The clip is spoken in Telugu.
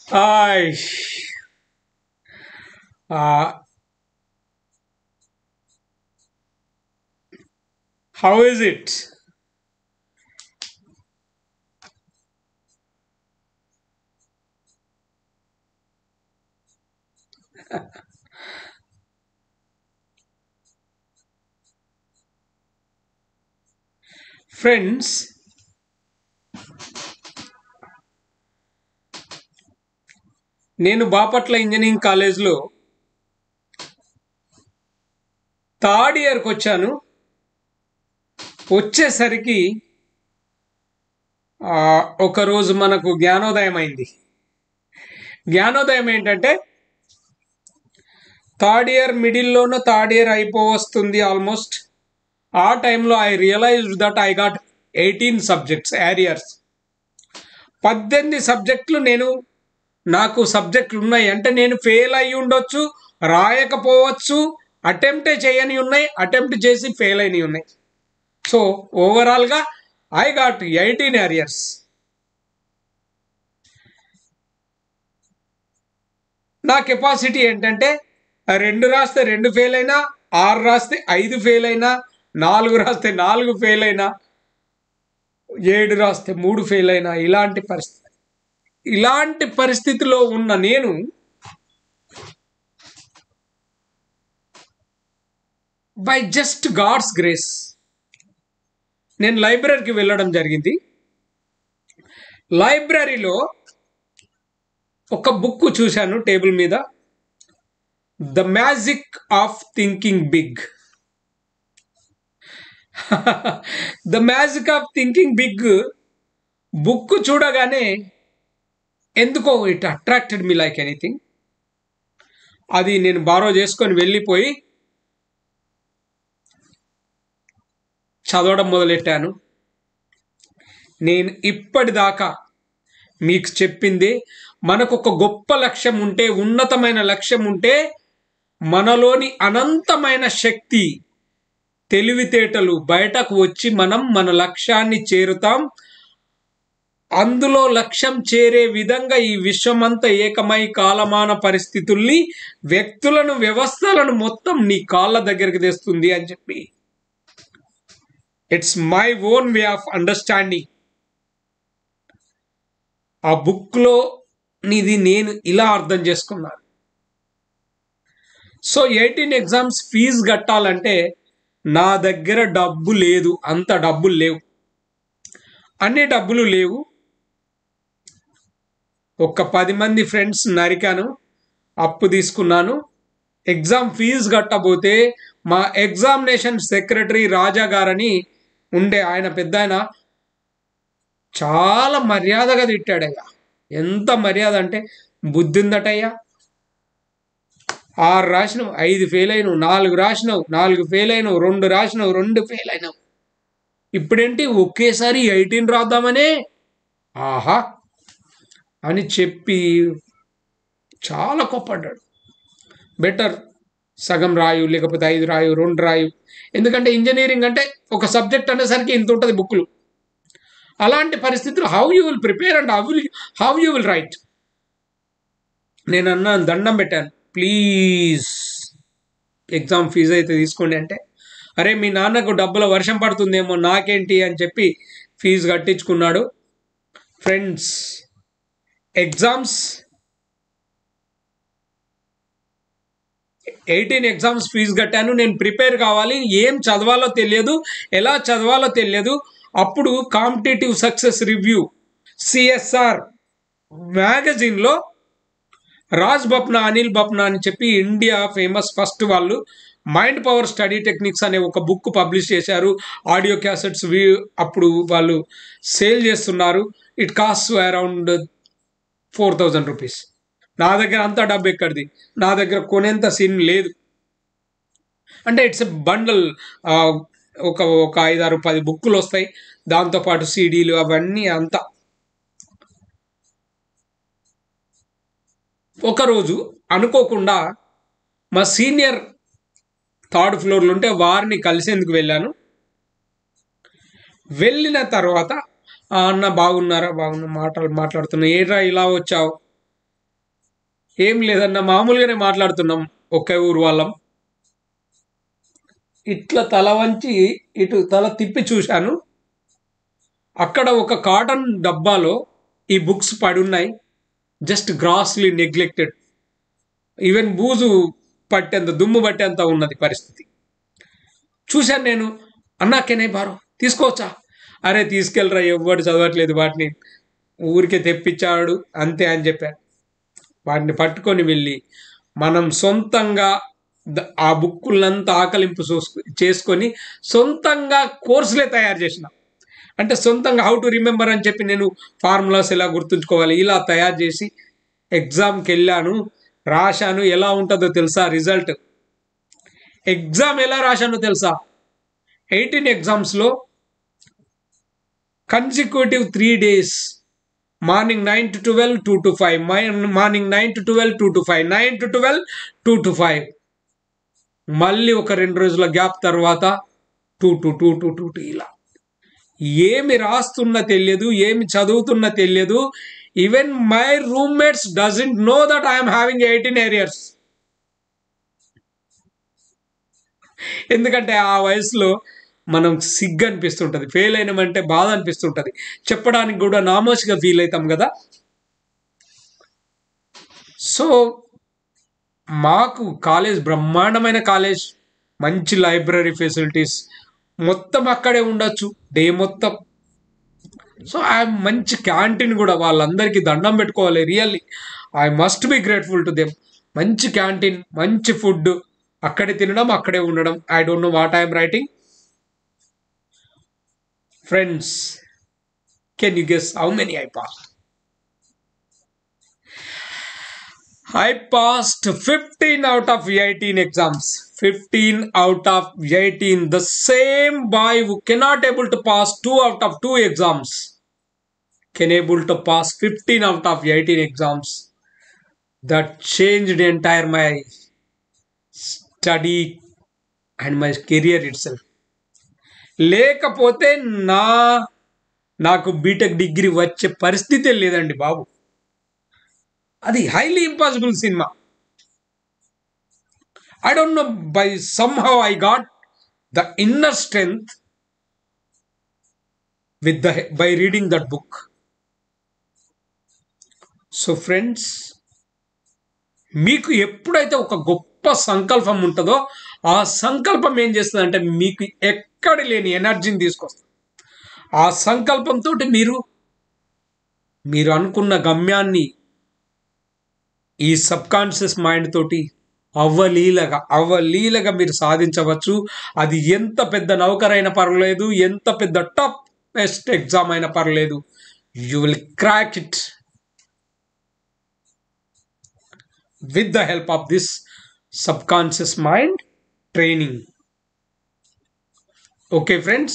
Hi. Uh, how is it? Friends, నేను బాపట్ల ఇంజనీరింగ్ కాలేజ్లో థర్డ్ ఇయర్కి వచ్చాను. వచ్చేసరికి ఒకరోజు మనకు జ్ఞానోదయం అయింది. జ్ఞానోదయం ఏంటంటే థర్డ్ ఇయర్ మిడిల్లోనూ థర్డ్ ఇయర్ అయిపోవస్తుంది ఆల్మోస్ట్. ఆ టైంలో I realized that I got 18 subjects arrears. 18 సబ్జెక్టులు నాకు సబ్జెక్టులు ఉన్నాయి అంటే నేను ఫెయిల్ అయ్యి ఉండొచ్చు, రాయకపోవచ్చు, అటెంప్టే చేయని ఉన్నాయి, అటెంప్ట్ చేసి ఫెయిల్ అయినవి ఉన్నాయి. సో ఓవరాల్గా ఐ గాట్ 18 ఏరియర్స్. నా కెపాసిటీ ఏంటంటే 2 రాస్తే 2 ఫెయిల్ అయినా, 6 రాస్తే 5 ఫెయిల్ అయినా, 4 రాస్తే 4 ఫెయిల్ అయినా, 7 రాస్తే 3 ఫెయిల్ అయినా, ఇలాంటి పరిస్థితిలో ఉన్న నేను బై జస్ట్ గాడ్స్ గ్రేస్ నేను లైబ్రరీకి వెళ్ళడం జరిగింది. లైబ్రరీలో ఒక బుక్ చూశాను టేబుల్ మీద, the magic of thinking big. The magic of thinking big book చూడగానే ఎందుకో it attracted me like anything. అది నేను బారో చేసుకొని వెళ్ళిపోయి చదవడం మొదలెట్టాను. నేను ఇప్పటిదాకా మీకు చెప్పింది, మనకు ఒక గొప్ప లక్ష్యం ఉంటే, ఉన్నతమైన లక్ష్యం ఉంటే, మనలోని అనంతమైన శక్తి, తెలివితేటలు బయటకు వచ్చి మనం మన లక్ష్యాన్ని చేరుతాం. అందులో లక్ష్యం చేరే విధంగా ఈ విశ్వమంతా ఏకమై కాలమాన పరిస్థితుల్ని, వ్యక్తులను, వ్యవస్థలను మొత్తం నీ కాళ్ళ దగ్గరికి తెస్తుంది అని చెప్పి, it's my own way of understanding. ఆ బుక్లో నీది నేను ఇలా అర్థం చేసుకున్నాను. సో 18 ఎగ్జామ్స్ ఫీజు కట్టాలంటే నా దగ్గర డబ్బు లేదు, అంత డబ్బులు లేవు, అన్ని డబ్బులు లేవు. ఒక 10 మంది ఫ్రెండ్స్ నరికాను, అప్పు తీసుకున్నాను. ఎగ్జామ్ ఫీజు కట్టబోతే మా ఎగ్జామినేషన్ సెక్రటరీ రాజా గారని ఉండే ఆయన, పెద్ద ఆయన, చాలా మర్యాదగా తిట్టాడయ్యా. ఎంత మర్యాద అంటే, బుద్ధి ఉందటయ్యా, 6 రాసినావు 5 ఫెయిల్ అయినావు, 4 రాసినావు 4 ఫెయిల్ అయినావు, 2 రాసినావు 2 ఫెయిల్ అయినావు, ఇప్పుడేంటి ఒకేసారి 18 రాద్దామనే, ఆహా అని చెప్పి చాలా కోప్పడ్డాడు. బెటర్ సగం రాయు, లేకపోతే 5 రాయు, 2 రాయు. ఎందుకంటే ఇంజనీరింగ్ అంటే ఒక సబ్జెక్ట్ అనేసరికి ఇంత ఉంటుంది బుక్లు. అలాంటి పరిస్థితులు how you will prepare and how you will write. నేను అన్నాను, దండం పెట్టాను, ప్లీజ్ ఎగ్జామ్ ఫీజు అయితే తీసుకోండి అంటే, అరే మీ నాన్నకు డబ్బుల వర్షం పడుతుందేమో నాకేంటి అని చెప్పి ఫీజు కట్టించుకున్నాడు. ఫ్రెండ్స్, ఎగ్జామ్స్ 18 ఎగ్జామ్స్ ఫీజు కట్టాను. నేను ప్రిపేర్ కావాలి, ఏం చదవాలో తెలియదు, ఎలా చదవాలో తెలియదు. అప్పుడు కాంపిటేటివ్ సక్సెస్ రివ్యూ సిఎస్ఆర్ మ్యాగజైన్లో రాజ్ బప్నా, అనిల్ బప్నా అని చెప్పి ఇండియా ఫేమస్ ఫస్ట్ వాళ్ళు మైండ్ పవర్ స్టడీ టెక్నిక్స్ అనే ఒక బుక్ పబ్లిష్ చేశారు. ఆడియో క్యాసెట్స్ అప్పుడు వాళ్ళు సేల్ చేస్తున్నారు. It cost around 4,000 rupees. నా దగ్గర అంత డబ్బు ఎక్కడిది, నా దగ్గర కొనేంత సీన్ లేదు. అంటే ఇట్స్ ఎ బండల్, ఒక 5, 6, 10 బుక్కులు వస్తాయి, దాంతోపాటు సీడీలు అవన్నీ అంతా. ఒకరోజు అనుకోకుండా మా సీనియర్ 3rd ఫ్లోర్లో ఉంటే వారిని కలిసేందుకు వెళ్ళాను. వెళ్ళిన తర్వాత అన్న బాగున్నారా, బాగున్నా, మాట్లాడుతున్నా. ఏట్రా ఇలా వచ్చావు? ఏం లేదన్న, మామూలుగానే మాట్లాడుతున్నాం, ఒకే ఊరు వాళ్ళం. ఇట్లా తల వంచి ఇటు తల తిప్పి చూశాను. అక్కడ ఒక కాటన్ డబ్బాలో ఈ బుక్స్ పడి ఉన్నాయి. Just grossly neglected. ఈవెన్ బూజు పట్టేంత, దుమ్ము పట్టేంత ఉన్నది పరిస్థితి. చూశాను నేను. అన్నా కెనే బారో తీసుకోవచ్చా? అరే తీసుకెళ్ళరా, ఎవ్వడు చదవట్లేదు వాటిని, ఊరికే తెప్పించాడు అంతే అని చెప్పాను. వాటిని పట్టుకొని వెళ్ళి మనం సొంతంగా ఆ బుక్కులంతా ఆకలింపు చేసుకొని సొంతంగా కోర్సులే తయారు చేసిన. అంటే సొంతంగా హౌ టు రిమెంబర్ అని చెప్పి నేను ఫార్ములాస్ ఎలా గుర్తుంచుకోవాలి ఇలా తయారు చేసి ఎగ్జామ్కి వెళ్ళాను, రాశాను. ఎలా ఉంటుందో తెలుసా రిజల్ట్? ఎగ్జామ్ ఎలా రాశానో తెలుసా? 18 ఎగ్జామ్స్లో consecutive 3 days, morning 9 to 12, 2 to 5, morning 9 to 12, 2 to 5, 9 to 12, 2 to 5, మళ్ళీ ఒక 2 రోజుల గ్యాప్ తర్వాత 2 to 2 to 2 to ఇలా. ఏమి రాస్తున్నా తెలియదు, ఏమి చదువుతున్నా తెలియదు. Even my roommates doesn't know that I'm having 18 arrears. ఎందుకంటే ఆ వయసులో మనం సిగ్గు అనిపిస్తుంటుంది, ఫెయిల్ అయినామంటే బాధ అనిపిస్తుంటుంది, చెప్పడానికి కూడా నామోషిగా ఫీల్ అవుతాం కదా. సో మాకు కాలేజ్ బ్రహ్మాండమైన కాలేజ్, మంచి లైబ్రరీ ఫెసిలిటీస్, మొత్తం అక్కడే ఉండొచ్చు డే మొత్తం. సో మంచి క్యాంటీన్ కూడా, వాళ్ళందరికీ దండం పెట్టుకోవాలి. Really I must be grateful to them. మంచి క్యాంటీన్, మంచి ఫుడ్, అక్కడే తినడం, అక్కడే ఉండడం. I don't know what I'm writing. Friends, can you guess how many I passed? I passed 15 out of 18 exams. 15 out of 18. The same boy who cannot able to pass 2 out of 2 exams can able to pass 15 out of 18 exams. That changed entire my study and my career itself. లేకపోతే నాకు బీటెక్ డిగ్రీ వచ్చే పరిస్థితే లేదండి బాబు. అది highly impossible cinema. I don't know, by somehow I got the inner strength by reading that book. So friends, మీకు ఎప్పుడైతే ఒక గొప్ప సంకల్పం ఉంటుందో ఆ సంకల్పం ఏం చేస్తుందంటే మీకు ఎక్కడ లేని ఎనర్జీని తీసుకొస్తుంది. ఆ సంకల్పంతో మీరు అనుకున్న గమ్యాన్ని ఈ సబ్కాన్షియస్ మైండ్ తోటి అవలీలగా మీరు సాధించవచ్చు. అది ఎంత పెద్ద నౌకరైనా పర్లేదు, ఎంత పెద్ద టఫెస్ట్ ఎగ్జామ్ అయినా పర్లేదు, you will crack it with the help of this subconscious mind training. Okay friends,